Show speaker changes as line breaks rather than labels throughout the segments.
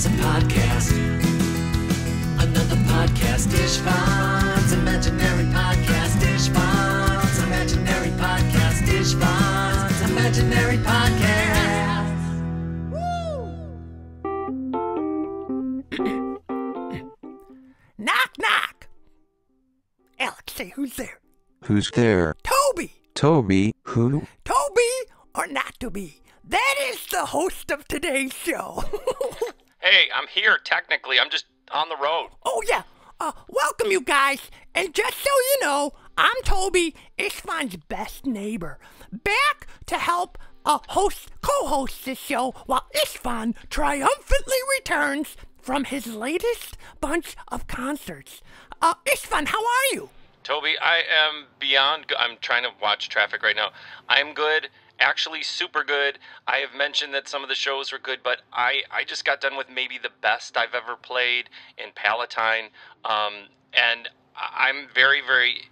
It's a podcast. Another podcast. Istvan's imaginary podcast. Istvan's imaginary podcast. Istvan's imaginary podcast.
Woo! Knock, knock. Alex, say who's there?
Who's there?
Toby.
Toby? Who?
Toby or not to be. That is the host of today's show.
Hey, I'm here, technically. I'm just on the road.
Oh, yeah. Welcome, you guys. And just so you know, I'm Toby, Istvan's best neighbor. Back to help co-host this show while Istvan triumphantly returns from his latest bunch of concerts. Istvan, how are you?
Toby, I am beyond good. I'm trying to watch traffic right now. I'm good. Actually, super good. I have mentioned that some of the shows were good, but I just got done with maybe the best I've ever played in Palatine. And I'm very, very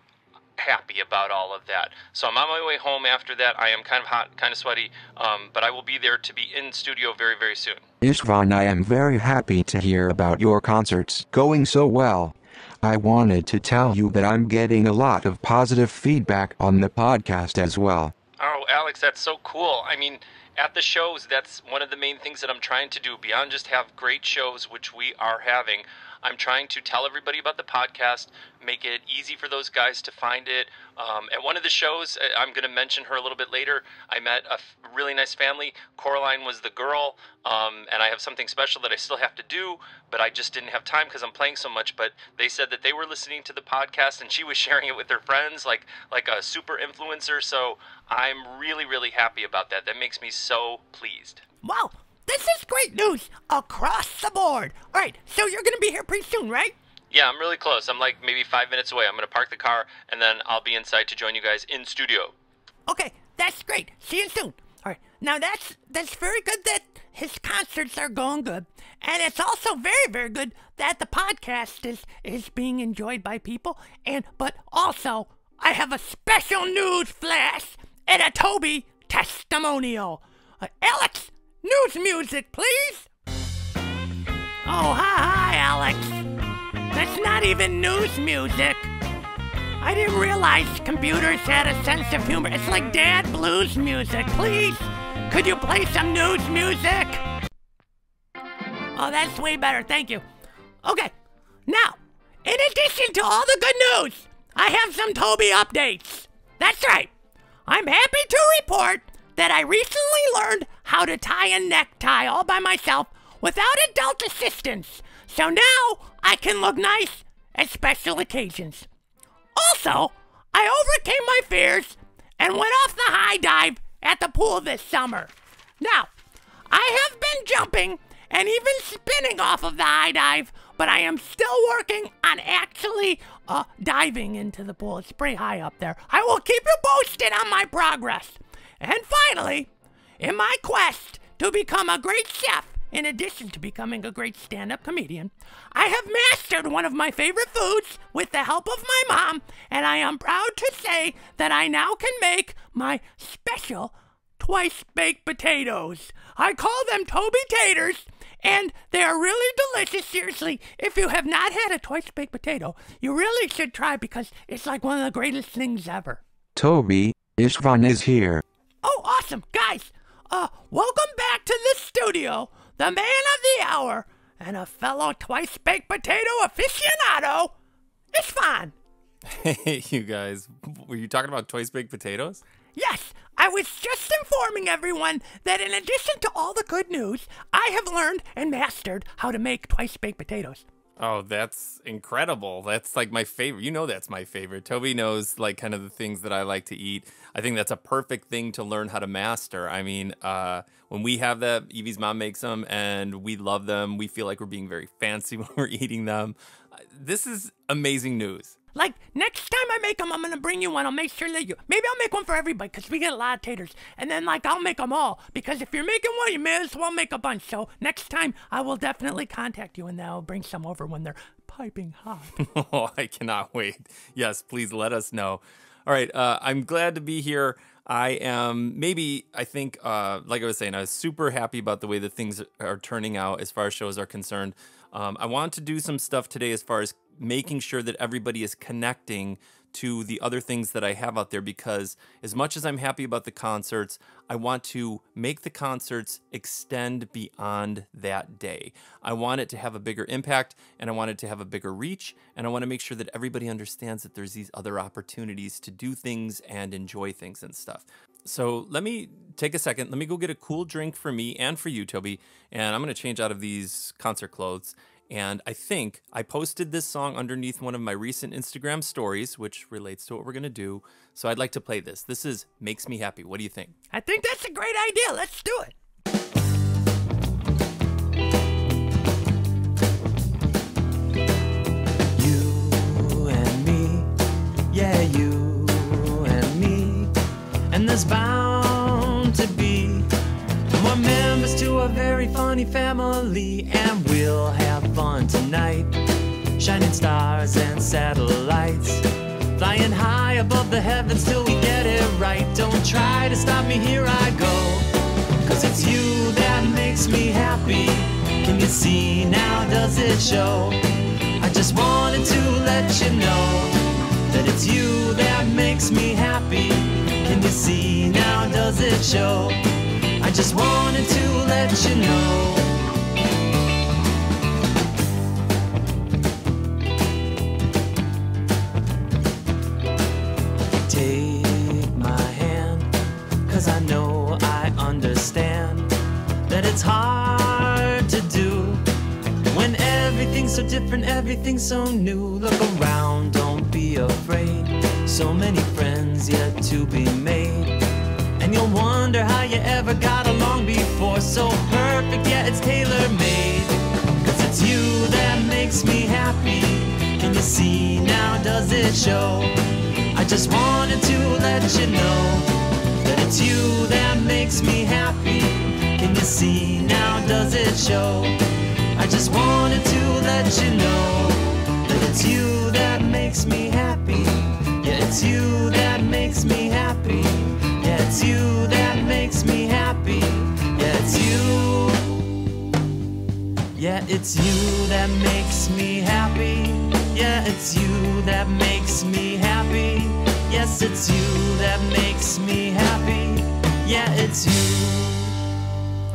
happy about all of that. So I'm on my way home after that. I am kind of hot, kind of sweaty, but I will be there to be in studio very, very soon.
Istvan, I am very happy to hear about your concerts going so well. I wanted to tell you that I'm getting a lot of positive feedback on the podcast as well.
Oh, Alex, that's so cool. I mean, at the shows, that's one of the main things that I'm trying to do. Beyond just have great shows, which we are having, I'm trying to tell everybody about the podcast, make it easy for those guys to find it. At one of the shows, I'm going to mention her a little bit later, I met a really nice family. Coraline was the girl, and I have something special that I still have to do, but I just didn't have time because I'm playing so much. But they said that they were listening to the podcast, and she was sharing it with their friends, like a super influencer. So I'm really, really happy about that. That makes me so pleased.
Wow, this is great news across the board. All right, so you're going to be here pretty soon, right?
Yeah, I'm really close. I'm like maybe 5 minutes away. I'm going to park the car, and then I'll be inside to join you guys in studio.
Okay, that's great. See you soon. All right, now that's very good that his concerts are going good. And it's also very, very good that the podcast is being enjoyed by people. But also, I have a special news flash and a Toby testimonial. Alex, news music, please. Oh, hi, Alex. That's not even news music. I didn't realize computers had a sense of humor. It's like dad blues music. Please, could you play some news music? Oh, that's way better. Thank you. Okay, now, in addition to all the good news, I have some Toby updates. That's right. I'm happy to report that I recently learned how to tie a necktie all by myself without adult assistance. So now I can look nice at special occasions. Also, I overcame my fears and went off the high dive at the pool this summer. Now, I have been jumping and even spinning off of the high dive, but I am still working on actually diving into the pool. It's pretty high up there. I will keep you posted on my progress. And finally, in my quest to become a great chef, in addition to becoming a great stand-up comedian, I have mastered one of my favorite foods with the help of my mom, and I am proud to say that I now can make my special twice-baked potatoes. I call them Toby Taters, and they are really delicious. Seriously, if you have not had a twice-baked potato, you really should try because it's like one of the greatest things ever.
Toby, Istvan is here.
Oh, awesome. Guys, welcome back to the studio, the man of the hour, and a fellow twice-baked potato aficionado, Istvan.
Hey, you guys. Were you talking about twice-baked potatoes?
Yes, I was just informing everyone that in addition to all the good news, I have learned and mastered how to make twice-baked potatoes.
Oh, that's incredible. That's like my favorite. You know that's my favorite. Toby knows like kind of the things that I like to eat. I think that's a perfect thing to learn how to master. I mean, when we have them, Evie's mom makes them and we love them. We feel like we're being very fancy when we're eating them. This is amazing news.
Like, next time I make them, I'm going to bring you one. I'll make sure that maybe I'll make one for everybody because we get a lot of taters. And then, like, I'll make them all because if you're making one, you may as well make a bunch. So next time, I will definitely contact you and then I'll bring some over when they're piping hot.
Oh, I cannot wait. Yes, please let us know. All right, I'm glad to be here. I think, like I was saying, I was super happy about the way that things are turning out as far as shows are concerned. I want to do some stuff today as far as making sure that everybody is connecting to the other things that I have out there, because as much as I'm happy about the concerts, I want to make the concerts extend beyond that day. I want it to have a bigger impact, and I want it to have a bigger reach, and I want to make sure that everybody understands that there's these other opportunities to do things and enjoy things and stuff. So let me take a second. Let me go get a cool drink for me and for you, Toby, and I'm going to change out of these concert clothes. And I think I posted this song underneath one of my recent Instagram stories, which relates to what we're going to do. So I'd like to play this. This is Makes Me Happy. What do you think?
I think that's a great idea. Let's do it.
You and me, yeah, you and me, and there's bound to be more members to a very funny family, and we'll have fun tonight. Shining stars and satellites, flying high above the heavens till we get it right. Don't try to stop me, here I go, 'cause it's you that makes me happy. Can you see now, does it show? I just wanted to let you know that it's you that makes me happy. Can you see now, does it show? I just wanted to let you know. Take my hand, 'cause I know I understand that it's hard to do when everything's so different, everything's so new. Look around, don't be afraid. So many friends yet to be made, and you'll wonder how you ever got along before. So perfect, yeah, it's tailor-made, 'cause it's you that makes me happy. Can you see now, does it show? I just wanted to let you know that it's you that makes me happy. Can you see now, does it show? I just wanted to let you know that it's you that makes me happy. Yeah, it's you that makes me happy. Yeah, it's you that makes me happy. Yeah, it's you. Yeah, it's you that makes me happy. Yeah, it's you that makes me happy. Yes, it's you that makes me happy. Yeah, it's you.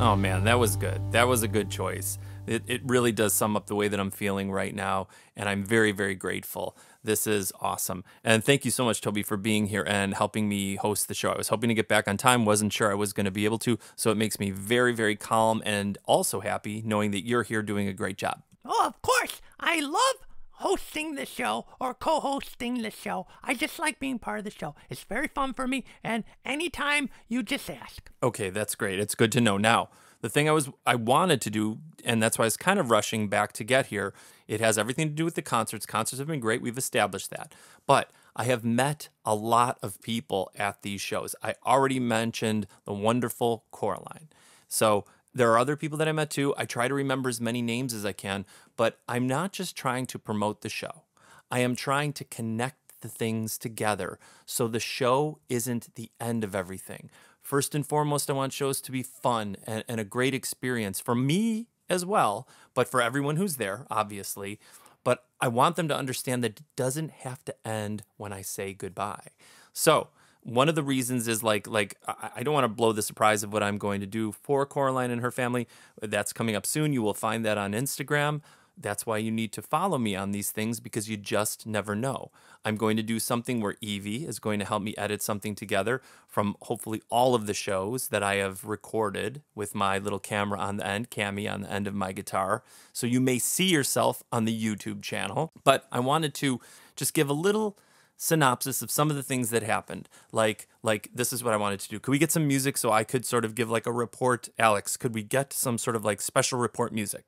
Oh man, that was good. That was a good choice. It really does sum up the way that I'm feeling right now, and I'm very, very grateful. This is awesome. And thank you so much, Toby, for being here and helping me host the show. I was hoping to get back on time, wasn't sure I was going to be able to, so it makes me very, very calm and also happy knowing that you're here doing a great job.
Oh, of course. I love hosting the show or co-hosting the show. I just like being part of the show. It's very fun for me, and anytime you just ask.
Okay, that's great. It's good to know. Now, the thing I wanted to do, and that's why I was kind of rushing back to get here, it has everything to do with the concerts. Concerts have been great. We've established that. But I have met a lot of people at these shows. I already mentioned the wonderful Coraline. So there are other people that I met too. I try to remember as many names as I can, but I'm not just trying to promote the show. I am trying to connect the things together so the show isn't the end of everything. First and foremost, I want shows to be fun and a great experience for me as well, but for everyone who's there, obviously. But I want them to understand that it doesn't have to end when I say goodbye. So one of the reasons is like I don't want to blow the surprise of what I'm going to do for Coraline and her family. That's coming up soon. You will find that on Instagram. That's why you need to follow me on these things, because you just never know. I'm going to do something where Evie is going to help me edit something together from hopefully all of the shows that I have recorded with my little camera on the end, Cammy on the end of my guitar. So you may see yourself on the YouTube channel, but I wanted to just give a little synopsis of some of the things that happened. Like this is what I wanted to do. Could we get some music so I could sort of give like a report? Alex, could we get some sort of like special report music?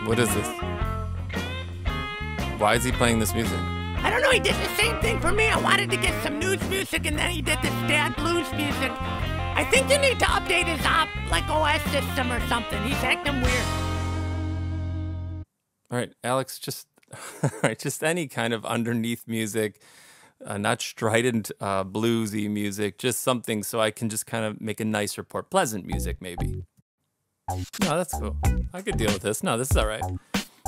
What is this? Why is he playing this music?
I don't know, he did the same thing for me. I wanted to get some news music, and then he did this dad blues music. I think you need to update his OS system or something. He's acting weird.
All right, Alex, just right, just any kind of underneath music, not strident bluesy music, just something so I can just kind of make a nice report. Pleasant music, maybe. No, that's cool. I could deal with this. No, this is all right.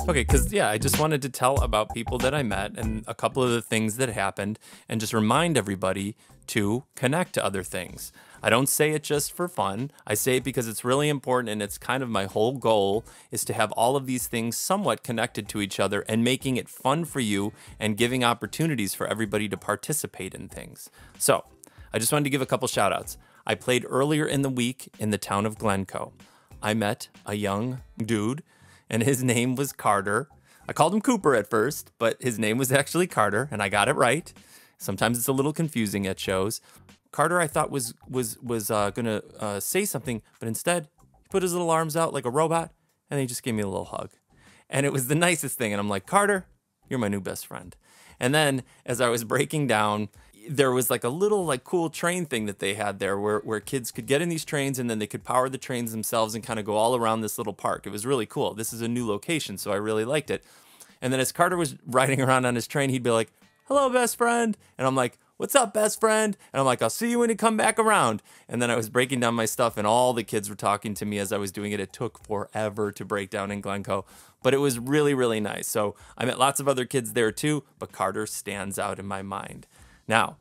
Okay, because, yeah, I just wanted to tell about people that I met and a couple of the things that happened and just remind everybody to connect to other things. I don't say it just for fun. I say it because it's really important, and it's kind of my whole goal is to have all of these things somewhat connected to each other and making it fun for you and giving opportunities for everybody to participate in things. So I just wanted to give a couple shout outs. I played earlier in the week in the town of Glencoe. I met a young dude, and his name was Carter. I called him Cooper at first, but his name was actually Carter, and I got it right. Sometimes it's a little confusing at shows. Carter, I thought was gonna say something, but instead he put his little arms out like a robot, and he just gave me a little hug, and it was the nicest thing. And I'm like, Carter, you're my new best friend. And then as I was breaking down, there was like a little like cool train thing that they had there where kids could get in these trains and then they could power the trains themselves and kind of go all around this little park. It was really cool. This is a new location, so I really liked it. And then as Carter was riding around on his train, he'd be like, hello, best friend. And I'm like, what's up, best friend? And I'm like, I'll see you when you come back around. And then I was breaking down my stuff and all the kids were talking to me as I was doing it. It took forever to break down in Glencoe, but it was really, really nice. So I met lots of other kids there too, but Carter stands out in my mind. Now,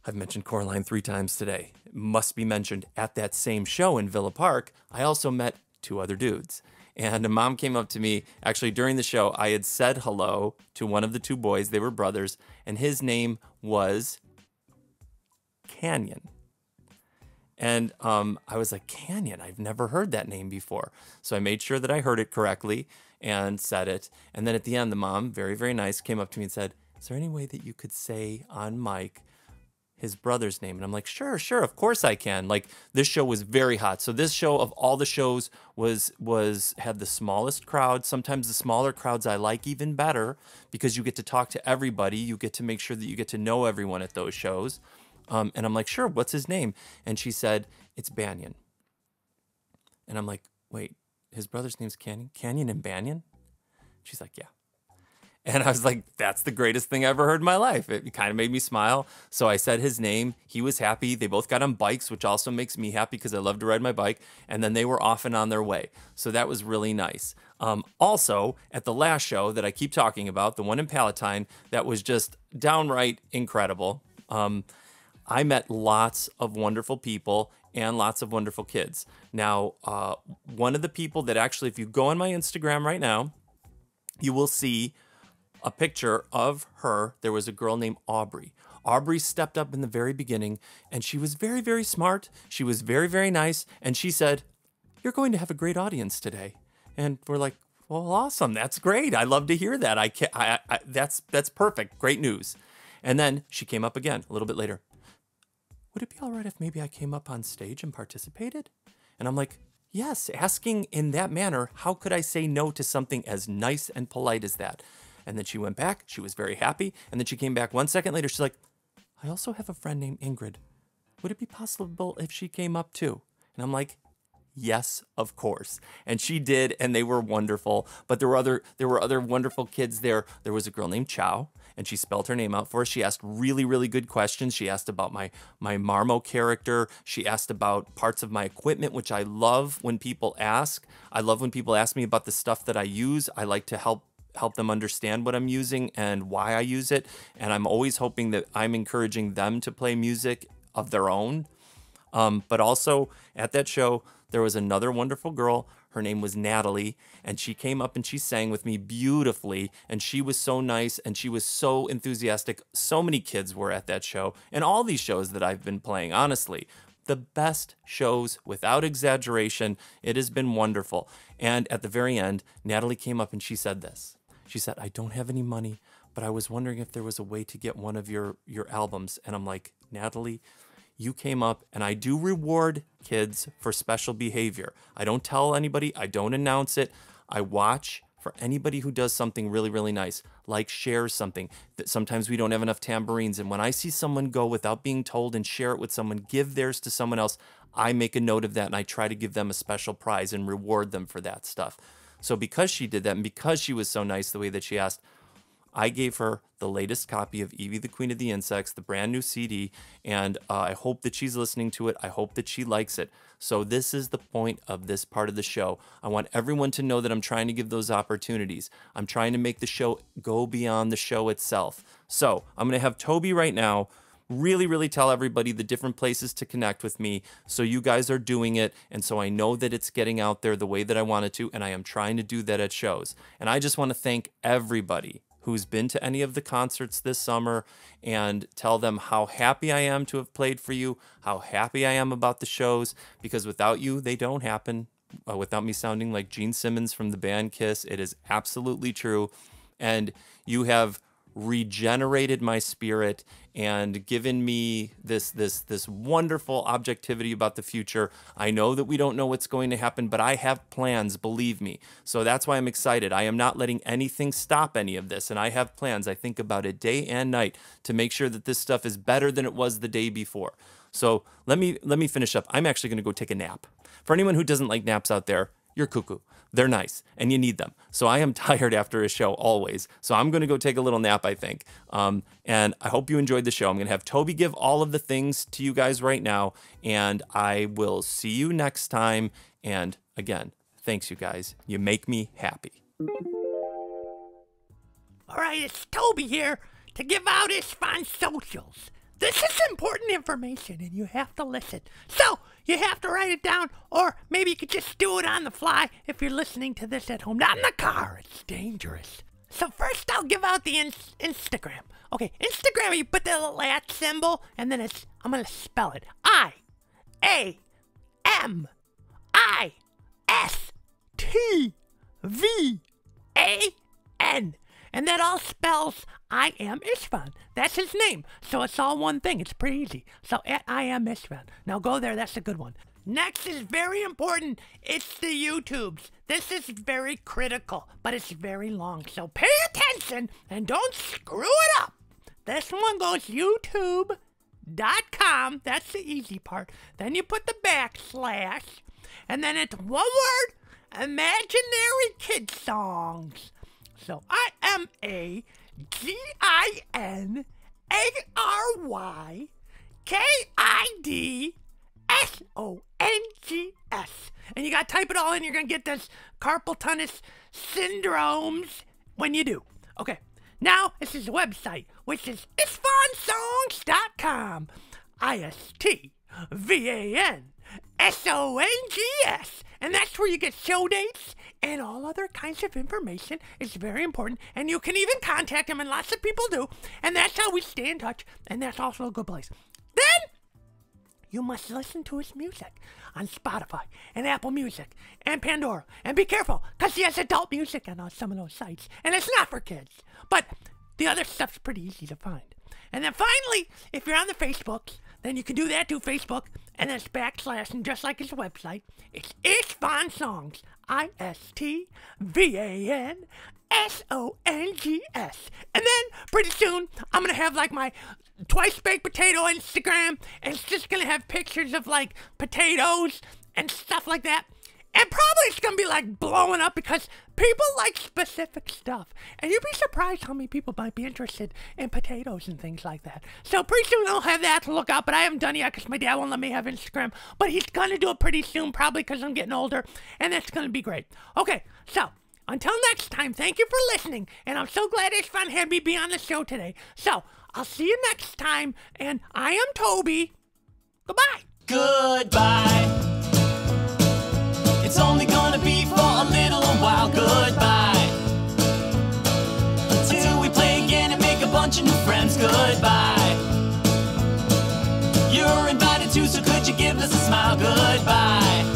I've mentioned Coraline 3 times today. It must be mentioned at that same show in Villa Park, I also met 2 other dudes. And a mom came up to me, actually during the show, I had said hello to one of the 2 boys. They were brothers, and his name was Canyon. And I was like, Canyon, I've never heard that name before. So I made sure that I heard it correctly and said it. And then at the end, the mom, very, very nice, came up to me and said, is there any way that you could say on mic his brother's name? And I'm like, sure, of course I can. Like, this show was very hot. So this show of all the shows had the smallest crowd. Sometimes the smaller crowds I like even better because you get to talk to everybody. You get to make sure that you get to know everyone at those shows. And I'm like, sure, what's his name? And she said, it's Banyan. And I'm like, wait, his brother's name's Canyon? Canyon and Banyan? She's like, yeah. And I was like, that's the greatest thing I ever heard in my life. It kind of made me smile. So I said his name. He was happy. They both got on bikes, which also makes me happy because I love to ride my bike. And then they were off and on their way. So that was really nice. Also, at the last show that I keep talking about, the one in Palatine, that was just downright incredible. I met lots of wonderful people and lots of wonderful kids. Now, one of the people that actually, if you go on my Instagram right now, you will see a picture of her. There was a girl named Aubrey. Aubrey stepped up in the very beginning, and she was very, very smart. She was very, very nice, and she said, you're going to have a great audience today. And we're like, well, awesome. That's great. I love to hear that. That's perfect. Great news. And then she came up again a little bit later. Would it be all right if maybe I came up on stage and participated? And I'm like, yes, asking in that manner, how could I say no to something as nice and polite as that? And then she went back. She was very happy. And then she came back 1 second later. She's like, I also have a friend named Ingrid. Would it be possible if she came up too? And I'm like, yes, of course. And she did, and they were wonderful. But there were other wonderful kids there. There was a girl named Chow, and she spelled her name out for us. She asked really, really good questions. She asked about my Marmo character. She asked about parts of my equipment, which I love when people ask. I love when people ask me about the stuff that I use. I like to help them understand what I'm using and why I use it. And I'm always hoping that I'm encouraging them to play music of their own. But also at that show, there was another wonderful girl. Her name was Natalie, and she came up and she sang with me beautifully. And she was so nice and she was so enthusiastic. So many kids were at that show and all these shows that I've been playing, honestly. The best shows, without exaggeration. It has been wonderful. And at the very end, Natalie came up and she said this. She said, I don't have any money, but I was wondering if there was a way to get one of your albums. And I'm like, Natalie, you came up, and I do reward kids for special behavior. I don't tell anybody. I don't announce it. I watch for anybody who does something really, really nice, like shares something. That sometimes we don't have enough tambourines. And when I see someone go without being told and share it with someone, give theirs to someone else, I make a note of that, and I try to give them a special prize and reward them for that stuff. So because she did that and because she was so nice the way that she asked, I gave her the latest copy of Evie, the Queen of the Insects, the brand new CD, and I hope that she's listening to it. I hope that she likes it. So this is the point of this part of the show. I want everyone to know that I'm trying to give those opportunities. I'm trying to make the show go beyond the show itself. So I'm going to have Toby right now really tell everybody the different places to connect with me, so you guys are doing it, and so I know that it's getting out there the way that I want it to, and I am trying to do that at shows. And I just want to thank everybody who's been to any of the concerts this summer and tell them how happy I am to have played for you, how happy I am about the shows, because without you, they don't happen. Without me sounding like Gene Simmons from the band Kiss, it is absolutely true. And you have regenerated my spirit and given me this wonderful objectivity about the future. I know that we don't know what's going to happen, but I have plans, believe me. So that's why I'm excited. I am not letting anything stop any of this, and I have plans. I think about it day and night to make sure that this stuff is better than it was the day before. So let me finish up. I'm actually going to go take a nap. For anyone who doesn't like naps out there, you're cuckoo. They're nice, and you need them. So I am tired after a show always. So I'm going to go take a little nap, I think. And I hope you enjoyed the show. I'm going to have Toby give all of the things to you guys right now, and I will see you next time. And again, thanks, you guys. You make me happy.
All right, it's Toby here to give out Istvan socials. This is important information, and you have to listen. So, you have to write it down, or maybe you could just do it on the fly if you're listening to this at home. Not in the car, it's dangerous. So first I'll give out the Instagram. Okay, Instagram, you put the little @ symbol, and then I'm going to spell it. IAMISTVAN. And that all spells I am Istvan. That's his name. So it's all one thing. It's pretty easy. So at I am Istvan. Now go there. That's a good one. Next is very important. It's the YouTubes. This is very critical, but it's very long. So pay attention and don't screw it up. This one goes youtube.com. That's the easy part. Then you put the /, and then it's one word, Imaginary Kid Songs. So IMAGINARYKIDSONGS. And you got to type it all in. You're going to get this carpal tunnel syndromes when you do. Okay. Now, this is the website, which is istvansongs.com. ISTVANSONGS. And that's where you get show dates and all other kinds of information. It's very important. And you can even contact him, and lots of people do. And that's how we stay in touch. And that's also a good place. Then, you must listen to his music on Spotify and Apple Music and Pandora. And be careful, because he has adult music on some of those sites. And it's not for kids. But the other stuff's pretty easy to find. And then finally, if you're on the Facebooks, then you can do that too, Facebook, and then it's /, and just like his website, it's Istvan Songs, ISTVANSONGS. And then, pretty soon, I'm going to have, like, my twice baked potato Instagram, and it's just going to have pictures of, like, potatoes and stuff like that. And probably it's going to be, like, blowing up because people like specific stuff. And you'd be surprised how many people might be interested in potatoes and things like that. So pretty soon I'll have that to look out, but I haven't done it yet because my dad won't let me have Instagram. But he's going to do it pretty soon, probably because I'm getting older, and that's going to be great. Okay, so until next time, thank you for listening, and I'm so glad Istvan had me be on the show today. So I'll see you next time, and I am Toby. Goodbye.
Goodbye. It's only gonna be for a little while. Goodbye. Until we play again and make a bunch of new friends. Goodbye. You're invited too, so could you give us a smile? Goodbye.